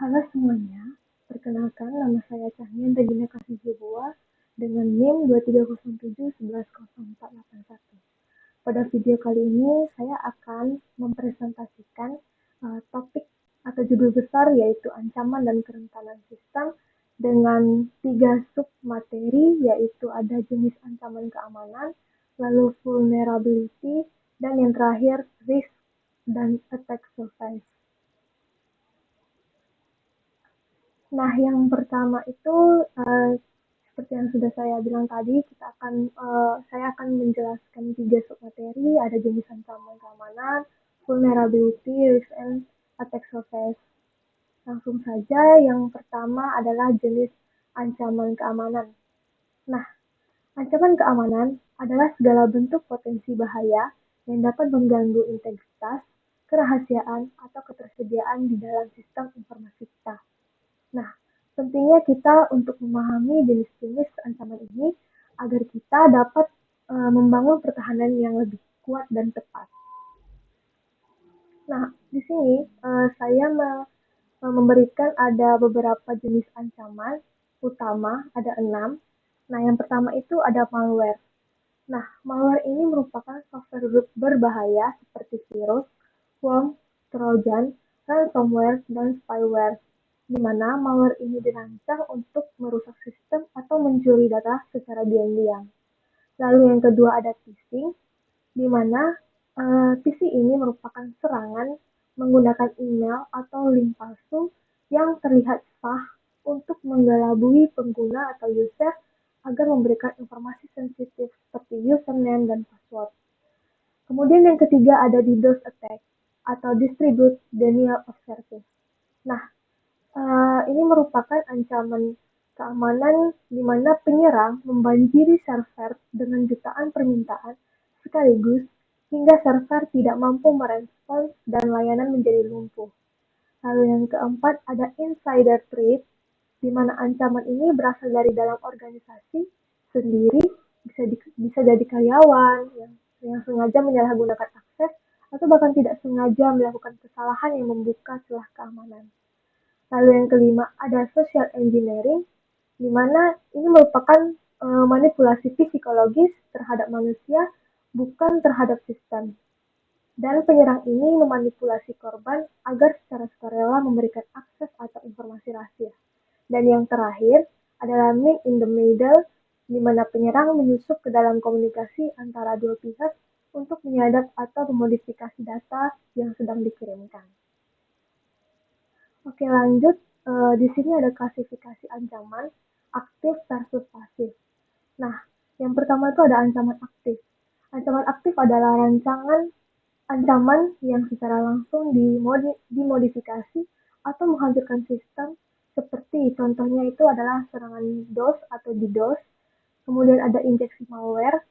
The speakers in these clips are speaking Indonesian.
Halo semuanya, perkenalkan nama saya Cahnian Regina Kasihibua dengan NIM 23071110481. Pada video kali ini saya akan mempresentasikan topik atau judul besar yaitu ancaman dan kerentanan sistem dengan 3 submateri yaitu ada jenis ancaman keamanan, lalu vulnerability, dan yang terakhir risk dan attack surface. Nah, yang pertama itu seperti yang sudah saya bilang tadi, saya akan menjelaskan 3 submateri, ada jenis ancaman keamanan, vulnerability, risk, and attack surface. Langsung saja, yang pertama adalah jenis ancaman keamanan. Nah, ancaman keamanan adalah segala bentuk potensi bahaya yang dapat mengganggu integritas, kerahasiaan, atau ketersediaan di dalam sistem informasi kita. Nah, pentingnya kita untuk memahami jenis-jenis ancaman ini agar kita dapat membangun pertahanan yang lebih kuat dan tepat. Nah, di sini saya memberikan ada beberapa jenis ancaman utama, ada 6. Nah, yang pertama itu ada malware. Nah, malware ini merupakan software berbahaya seperti virus, worm, trojan, ransomware, dan spyware, di mana malware ini dirancang untuk merusak sistem atau mencuri data secara diam-diam. Lalu yang kedua ada phishing, di mana phishing ini merupakan serangan menggunakan email atau link palsu yang terlihat sah untuk menggelabui pengguna atau user agar memberikan informasi sensitif seperti username dan password. Kemudian yang ketiga ada DDoS attack atau Distribute Denial of Service. Nah, ini merupakan ancaman keamanan di mana penyerang membanjiri server dengan jutaan permintaan sekaligus hingga server tidak mampu merespons dan layanan menjadi lumpuh. Lalu yang keempat ada insider threat, di mana ancaman ini berasal dari dalam organisasi sendiri, bisa jadi karyawan yang sengaja menyalahgunakan akses atau bahkan tidak sengaja melakukan kesalahan yang membuka celah keamanan. Lalu yang kelima ada social engineering, di mana ini merupakan manipulasi psikologis terhadap manusia, bukan terhadap sistem. Dan penyerang ini memanipulasi korban agar secara sukarela memberikan akses atau informasi rahasia. Dan yang terakhir adalah man in the middle, di mana penyerang menyusup ke dalam komunikasi antara dua pihak untuk menyadap atau memodifikasi data yang sedang dikirimkan. Oke, lanjut. Di sini ada klasifikasi ancaman aktif versus pasif. Nah, yang pertama itu ada ancaman aktif. Ancaman aktif adalah rancangan ancaman yang secara langsung dimodifikasi atau menghancurkan sistem, seperti contohnya itu adalah serangan DOS atau DDoS, kemudian ada injeksi malware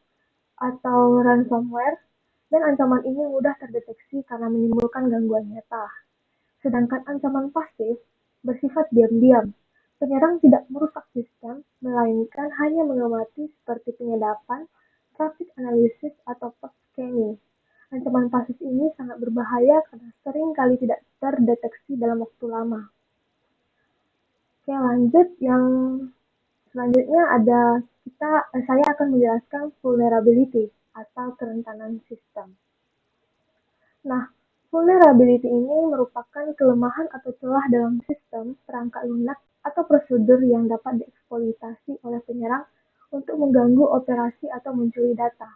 atau ransomware, dan ancaman ini mudah terdeteksi karena menimbulkan gangguan nyata. Sedangkan ancaman pasif bersifat diam-diam. Penyerang tidak merusak sistem, melainkan hanya mengamati seperti penyadapan, traffic analysis, atau port scanning. Ancaman pasif ini sangat berbahaya karena sering kali tidak terdeteksi dalam waktu lama. Oke, lanjut. Yang selanjutnya saya akan menjelaskan vulnerability atau kerentanan sistem. Nah, vulnerability ini merupakan kelemahan atau celah dalam sistem, perangkat lunak, atau prosedur yang dapat dieksploitasi oleh penyerang untuk mengganggu operasi atau mencuri data.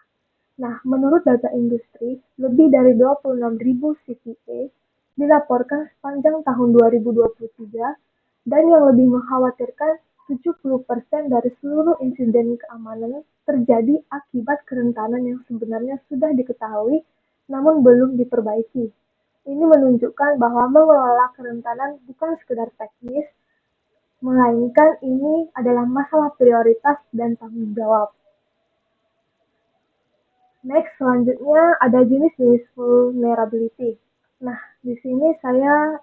Nah, menurut data industri, lebih dari 26.000 CVE dilaporkan sepanjang tahun 2023, dan yang lebih mengkhawatirkan 70% dari seluruh insiden keamanan terjadi akibat kerentanan yang sebenarnya sudah diketahui namun belum diperbaiki. Ini menunjukkan bahwa mengelola kerentanan bukan sekedar teknis, melainkan ini adalah masalah prioritas dan tanggung jawab. Next, selanjutnya ada jenis-jenis vulnerability. Nah, di sini saya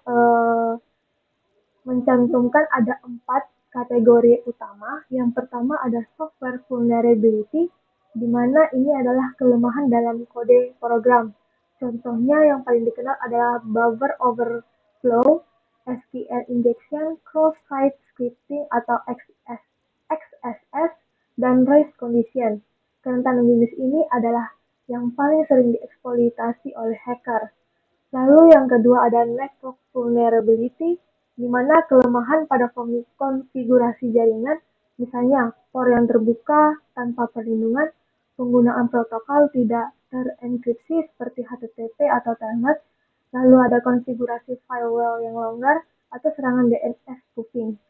mencantumkan ada 4 kategori utama. Yang pertama ada software vulnerability, di mana ini adalah kelemahan dalam kode program. Contohnya yang paling dikenal adalah buffer overflow, SQL injection, cross-site scripting atau XSS, dan race condition. Kerentanan jenis ini adalah yang paling sering dieksploitasi oleh hacker. Lalu yang kedua ada network vulnerability, di mana kelemahan pada konfigurasi jaringan, misalnya port yang terbuka tanpa perlindungan, penggunaan protokol tidak terenkripsi seperti HTTP atau Telnet, lalu ada konfigurasi firewall yang longgar, atau serangan DNS spoofing.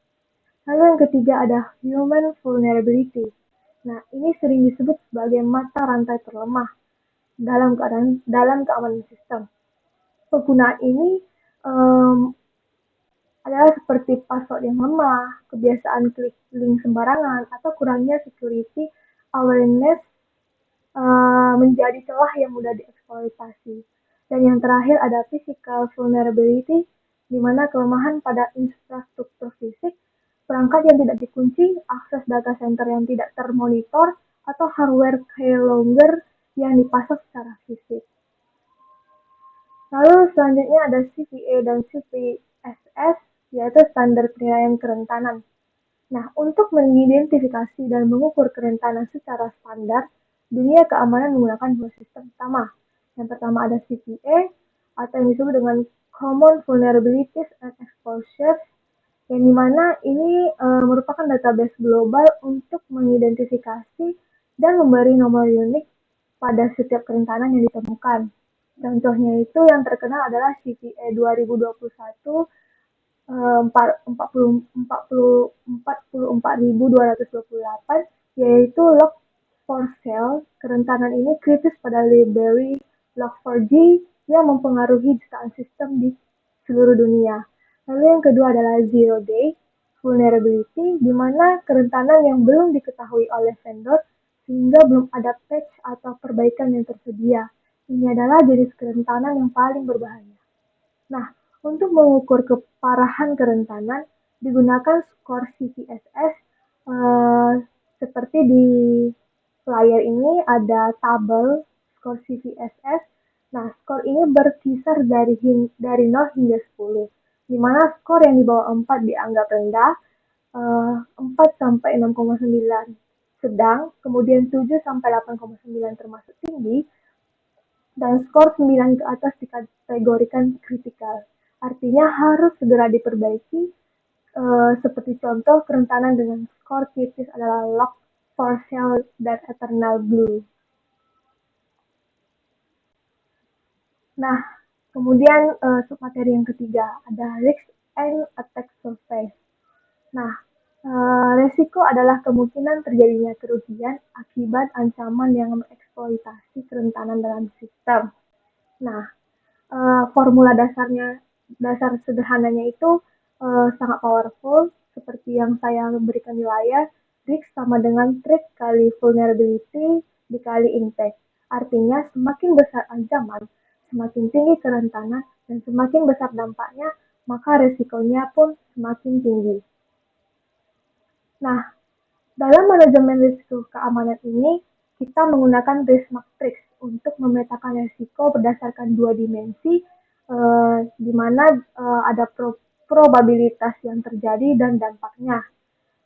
Lalu yang ketiga ada human vulnerability. Nah, ini sering disebut sebagai mata rantai terlemah dalam keamanan sistem. Penggunaan ini um, adalah seperti password yang lemah, kebiasaan klik link sembarangan, atau kurangnya security awareness menjadi celah yang mudah dieksploitasi. Dan yang terakhir ada physical vulnerability, di mana kelemahan pada infrastruktur fisik, perangkat yang tidak dikunci, akses data center yang tidak termonitor, atau hardware keylogger yang dipasang secara fisik. Lalu selanjutnya ada CVE dan CVSS, yaitu standar penilaian kerentanan. Nah, untuk mengidentifikasi dan mengukur kerentanan secara standar, dunia keamanan menggunakan dua sistem utama. Yang pertama ada CVE, atau yang disebut dengan Common Vulnerabilities and Exposures, yang dimana ini merupakan database global untuk mengidentifikasi dan memberi nomor unik pada setiap kerentanan yang ditemukan. Contohnya itu yang terkenal adalah CVE 2021 44.228, yaitu Log4Shell. Kerentanan ini kritis pada library Log4j yang mempengaruhi jutaan sistem di seluruh dunia. Lalu yang kedua adalah Zero Day Vulnerability, di mana kerentanan yang belum diketahui oleh vendor sehingga belum ada patch atau perbaikan yang tersedia. Ini adalah jenis kerentanan yang paling berbahaya. Nah, untuk mengukur keparahan kerentanan, digunakan skor CVSS, seperti di layar ini ada tabel skor CVSS. Nah, skor ini berkisar dari 0 hingga 10, di mana skor yang di bawah 4 dianggap rendah, 4 sampai 6,9 sedang, kemudian 7 sampai 8,9 termasuk tinggi, dan skor 9 ke atas dikategorikan kritikal. Artinya harus segera diperbaiki, seperti contoh kerentanan dengan skor kritis adalah Log4Shell dan Eternal Blue. Nah, kemudian submateri yang ketiga ada Risk and Attack Surface. Nah, resiko adalah kemungkinan terjadinya kerugian akibat ancaman yang mengeksploitasi kerentanan dalam sistem. Nah, formula dasar sederhananya itu sangat powerful, seperti yang saya berikan di layar. Risk sama dengan threat kali vulnerability dikali impact. Artinya semakin besar ancaman, semakin tinggi kerentanan, dan semakin besar dampaknya, maka resikonya pun semakin tinggi. Nah, dalam manajemen risiko keamanan ini, kita menggunakan risk matrix untuk memetakan risiko berdasarkan dua dimensi, di mana ada probabilitas yang terjadi dan dampaknya.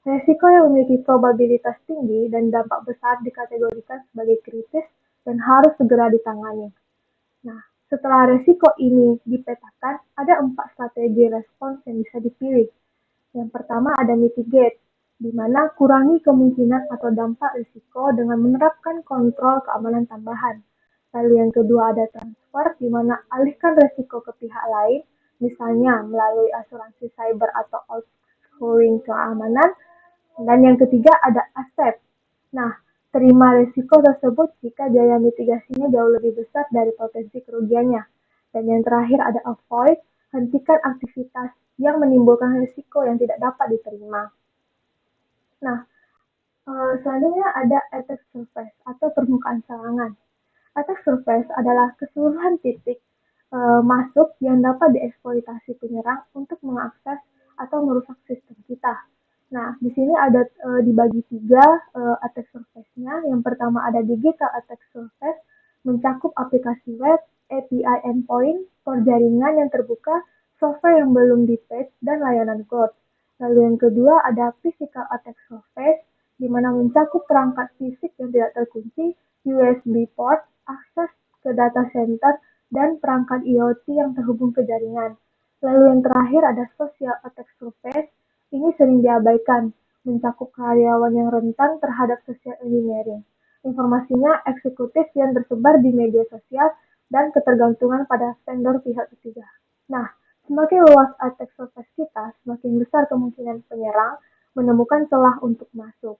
Risiko yang memiliki probabilitas tinggi dan dampak besar dikategorikan sebagai kritis dan harus segera ditangani. Nah, setelah risiko ini dipetakan, ada 4 strategi respons yang bisa dipilih. Yang pertama ada mitigate, di mana kurangi kemungkinan atau dampak risiko dengan menerapkan kontrol keamanan tambahan. Lalu yang kedua ada transfer, di mana alihkan risiko ke pihak lain, misalnya melalui asuransi cyber atau outsourcing keamanan. Dan yang ketiga ada accept. Nah, terima risiko tersebut jika biaya mitigasinya jauh lebih besar dari potensi kerugiannya. Dan yang terakhir ada avoid, hentikan aktivitas yang menimbulkan risiko yang tidak dapat diterima. Nah, selanjutnya ada attack surface atau permukaan serangan. Attack surface adalah keseluruhan titik masuk yang dapat dieksploitasi penyerang untuk mengakses atau merusak sistem kita. Nah, di sini ada dibagi 3 attack surface-nya. Yang pertama ada digital attack surface, mencakup aplikasi web, API endpoint, core jaringan yang terbuka, software yang belum di-patch, dan layanan cloud. Lalu yang kedua ada physical attack surface, di mana mencakup perangkat fisik yang tidak terkunci, USB port, akses ke data center, dan perangkat IoT yang terhubung ke jaringan. Lalu yang terakhir ada social attack surface, ini sering diabaikan, mencakup karyawan yang rentan terhadap social engineering. Informasinya eksekutif yang tersebar di media sosial dan ketergantungan pada vendor pihak ketiga. Nah, semakin luas attack surface kita, semakin besar kemungkinan penyerang menemukan celah untuk masuk.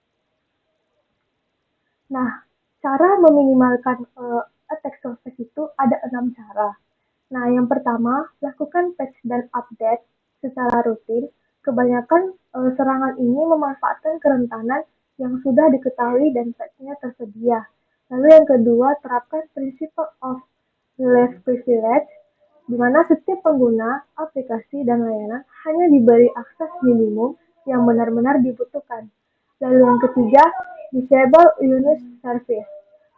Nah, cara meminimalkan attack surface itu ada 6 cara. Nah, yang pertama, lakukan patch dan update secara rutin. Kebanyakan serangan ini memanfaatkan kerentanan yang sudah diketahui dan patch-nya tersedia. Lalu yang kedua, terapkan principle of least privilege, di mana setiap pengguna, aplikasi, dan layanan hanya diberi akses minimum yang benar-benar dibutuhkan. Lalu yang ketiga, disable unused service.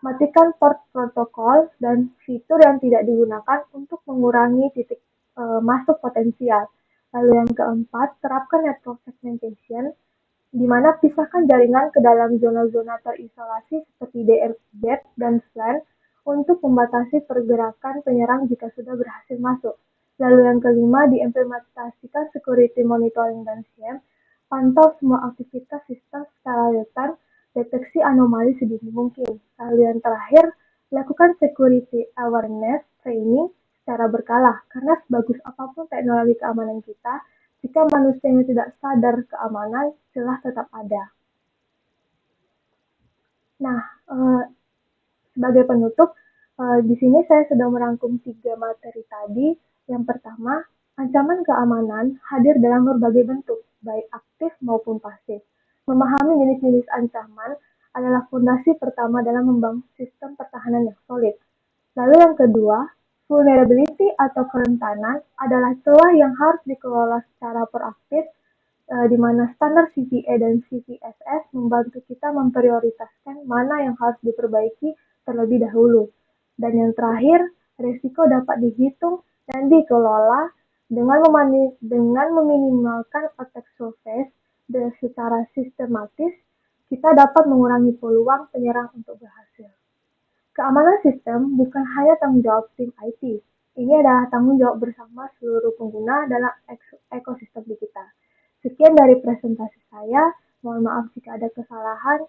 Matikan port protokol dan fitur yang tidak digunakan untuk mengurangi titik masuk potensial. Lalu yang keempat, terapkan network segmentation, di mana pisahkan jaringan ke dalam zona-zona terisolasi seperti DRZ dan SLAN untuk membatasi pergerakan penyerang jika sudah berhasil masuk. Lalu yang kelima, diimplementasikan security monitoring dan SIEM, pantau semua aktivitas sistem secara real-time, deteksi anomali sedini mungkin. Lalu yang terakhir, lakukan security awareness training secara berkala, karena sebagus apapun teknologi keamanan kita, jika manusianya tidak sadar keamanan, celah tetap ada. Nah, sebagai penutup, di sini saya sudah merangkum 3 materi tadi. Yang pertama, ancaman keamanan hadir dalam berbagai bentuk, baik aktif maupun pasif. Memahami jenis-jenis ancaman adalah fondasi pertama dalam membangun sistem pertahanan yang solid. Lalu yang kedua, vulnerability atau kerentanan adalah celah yang harus dikelola secara proaktif, di mana standar CVE dan CVSS membantu kita memprioritaskan mana yang harus diperbaiki terlebih dahulu. Dan yang terakhir, risiko dapat dihitung dan dikelola dengan meminimalkan attack surface dan secara sistematis, kita dapat mengurangi peluang penyerang untuk berhasil. Keamanan sistem bukan hanya tanggung jawab tim IT, ini adalah tanggung jawab bersama seluruh pengguna dalam ekosistem digital. Sekian dari presentasi saya, mohon maaf jika ada kesalahan.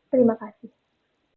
Terima kasih.